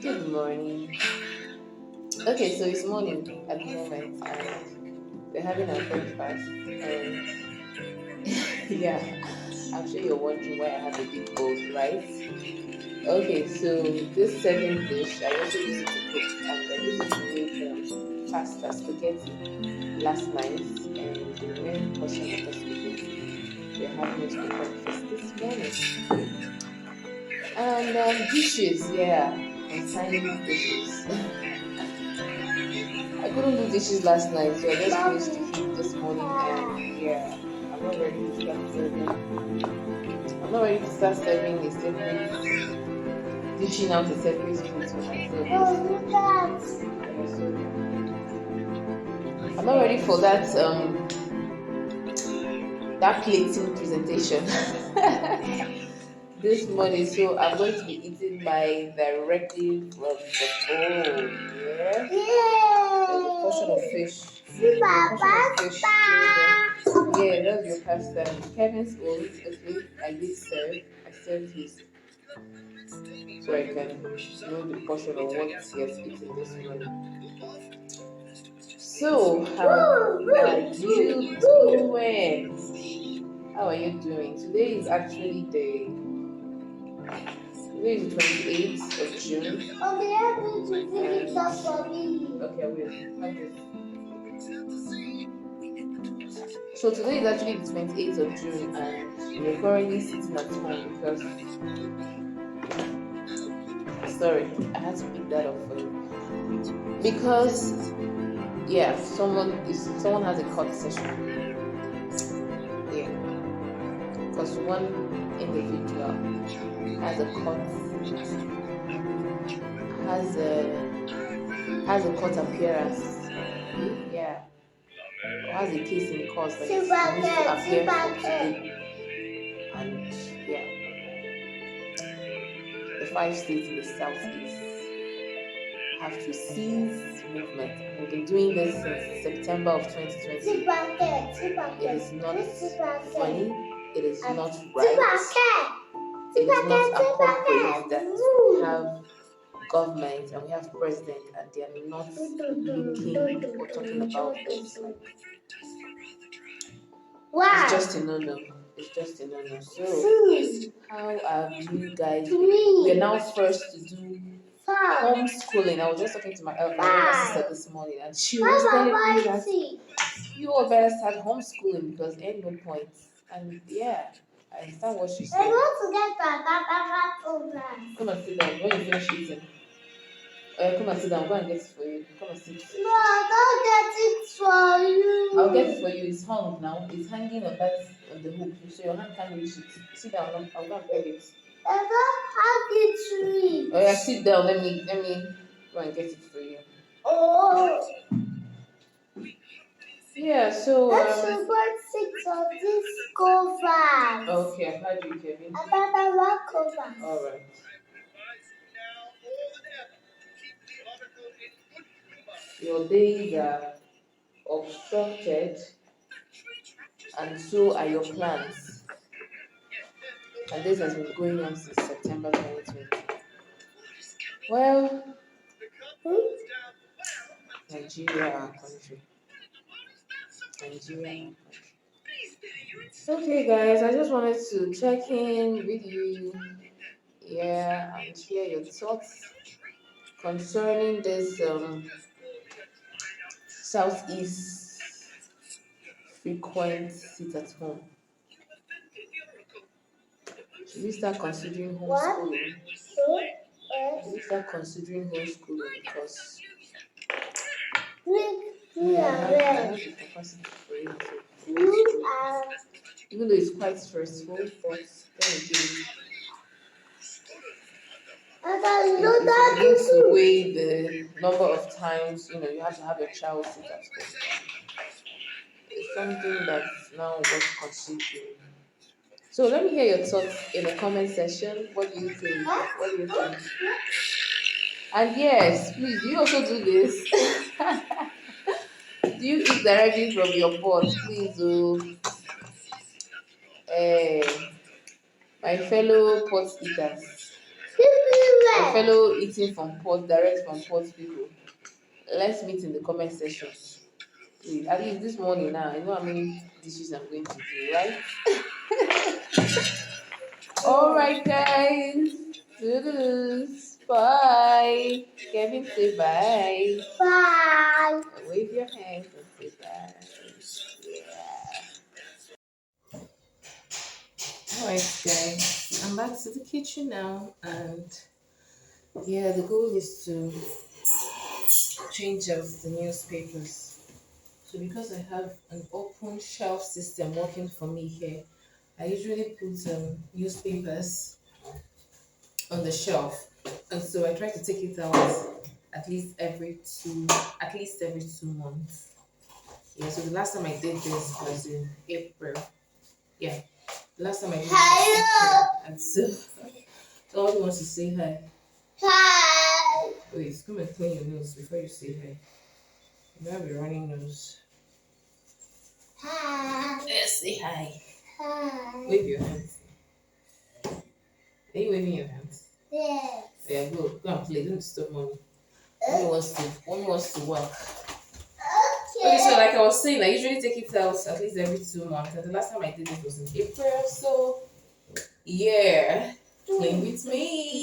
Good morning. Okay, so it's morning at the moment, and we're having our breakfast. And yeah, I'm sure you're wondering why I have a big bowl, right? Okay, so this second dish, I also use it to cook, and I used it to make pasta, spaghetti last night, and the remaining portion of the spaghetti we're having it for breakfast this morning. And dishes, yeah, concerning dishes. I couldn't do dishes last night, so I just finished cooking this morning, and yeah, I'm not ready to start serving. I'm not ready to start serving a separate, dishing out a separate food for myself. Yeah, so I'm not ready for that plating presentation this morning. So I'm going to be eating my directly from the bowl. Yeah, there's a portion of fish. Yeah, that's your pasta. Kevin's own. Okay, I did serve. I served his so I can know the portion of what he has eaten this morning. So, how are you doing? How are you doing? Today is the 28th of June. Okay, help me to pick it up for me. Okay, I will. Have this. So today is actually the 28th of June, and we're currently sitting at home because sorry, I had to pick that up for you because yeah, someone has a court session. Yeah, because one individual has a court has a court appearance. Yeah, or has a case in court that he needs to appear for today. And yeah, the 5 states in the southeast have to cease movement. We've been doing this since September of 2020. It is not funny. It is not right. It is not appropriate that we have government and we have president and they are not looking or talking about this. Like, it's just a no-no. It's just a no-no. So, how have you guys been? We are now first to do homeschooling. I was just talking to my elder sister this morning, and she was telling me that you all better start homeschooling because ain't no point. And yeah, I understand what she's saying. I want to get that. Come and sit down when you finish eating. Come and sit down. Go and get it for you. Come and sit. No, I'll get it for you. I'll get it for you. It's hung now. It's hanging on the hook, so your hand can't reach it. Sit down. I'll go and bring it. I don't have it to reach. Oh yeah, sit down. Let me go and get it for you. Oh. Yeah. So. Let's support 6 of this cover. Okay, I've had you, Kevin. I got a rock cover. All right. Your days are obstructed, and so are your plans. And this has been going on since September 2020. Well, Nigeria, our country. Nigeria, our country. Okay, guys, I just wanted to check in with you, yeah, and hear your thoughts concerning this Southeast frequent sit at home. Should we start considering homeschooling? Should we start considering homeschooling? Because I have the capacity for it to even though it's quite stressful, but then again, if you weigh the number of times you have to have your child sit at home, it's something that's now worth considering. So let me hear your thoughts in the comment section. What do you think? What do you think? And yes, please, do you also do this? Do you eat directly from your pot? Please, my fellow pot eaters. a fellow eating from pot, direct from pot people. Let's meet in the comment section. Please, at least this morning now, you know how many dishes I'm going to do, right? Alright, guys. Toodles. Bye. Kevin, say bye. Bye. Wave your hands and say bye. Yeah. Alright, guys. I'm back to the kitchen now, and yeah, the goal is to change out the newspapers. So because I have an open shelf system working for me here, I usually put newspapers on the shelf, and so I try to take it out at least every two, at least every 2 months. Yeah. So the last time I did this was in April. Yeah. The last time I did this was April, and so somebody wants to say hi. Hi. Wait, come and clean your nose before you say hi. You have a running nose. Hi. Yes, say hi. Hi. Wave your hands. Are you waving your hands? Yes. Yeah, go and play. Don't disturb mommy. Mommy wants to work. Okay, so like I was saying, I usually take it out at least every 2 months. And the last time I did it was in April. So yeah, play with me.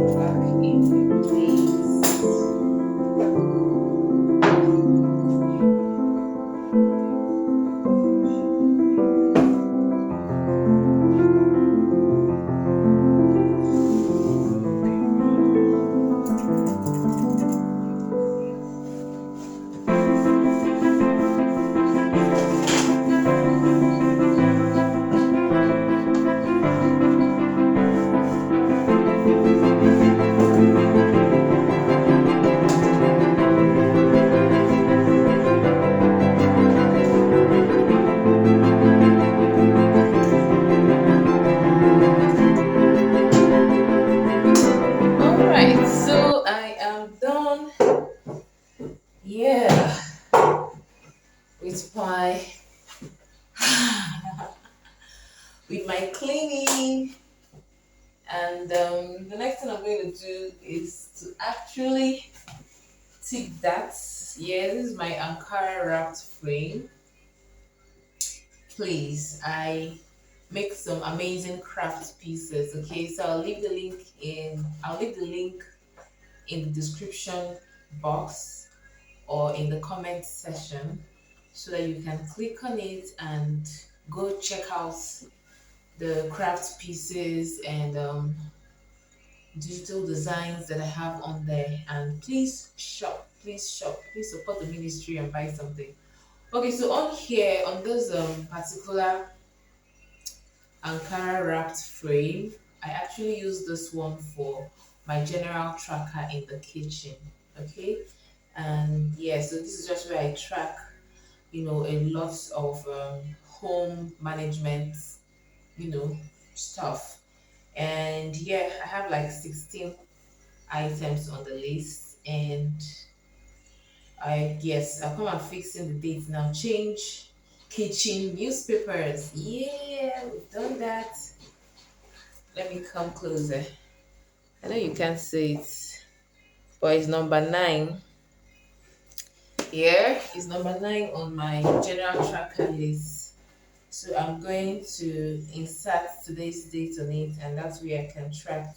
Back in place. All right, so I am done. Yeah, with my with my cleaning, and the next thing I'm going to do is to actually take that. Yeah, this is my Ankara wrapped frame. Please, I make some amazing craft pieces. Okay, so I'll leave the link in the description box or in the comment section so that you can click on it and go check out the craft pieces and digital designs that I have on there. And please shop, please support the ministry and buy something. Okay, so on here, on this particular Ankara wrapped frame, I actually use this one for my general tracker in the kitchen. Okay, and yeah, so this is just where I track, a lot of home management, stuff. And yeah, I have like 16 items on the list, and I'll come and fix in the date now. Change kitchen newspapers. Yeah, we've done that. Let me come closer. I know you can't see it, but it's number 9. Here is number 9 on my general tracker list. So I'm going to insert today's date on it, and that's where I can track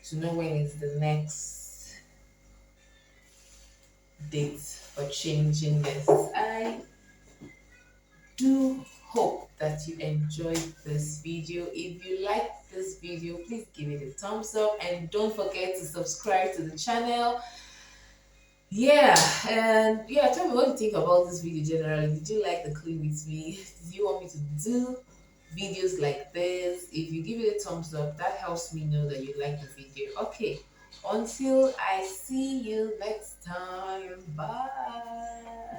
to know when is the next date for changing this. I do hope that you enjoyed this video. If you like this video, please give it a thumbs up and don't forget to subscribe to the channel. Yeah, and yeah, tell me what you think about this video generally. Did you like the clean with me? Did you want me to do videos like this. If you give it a thumbs up, that helps me know that you like the video. Okay, until I see you next time, bye.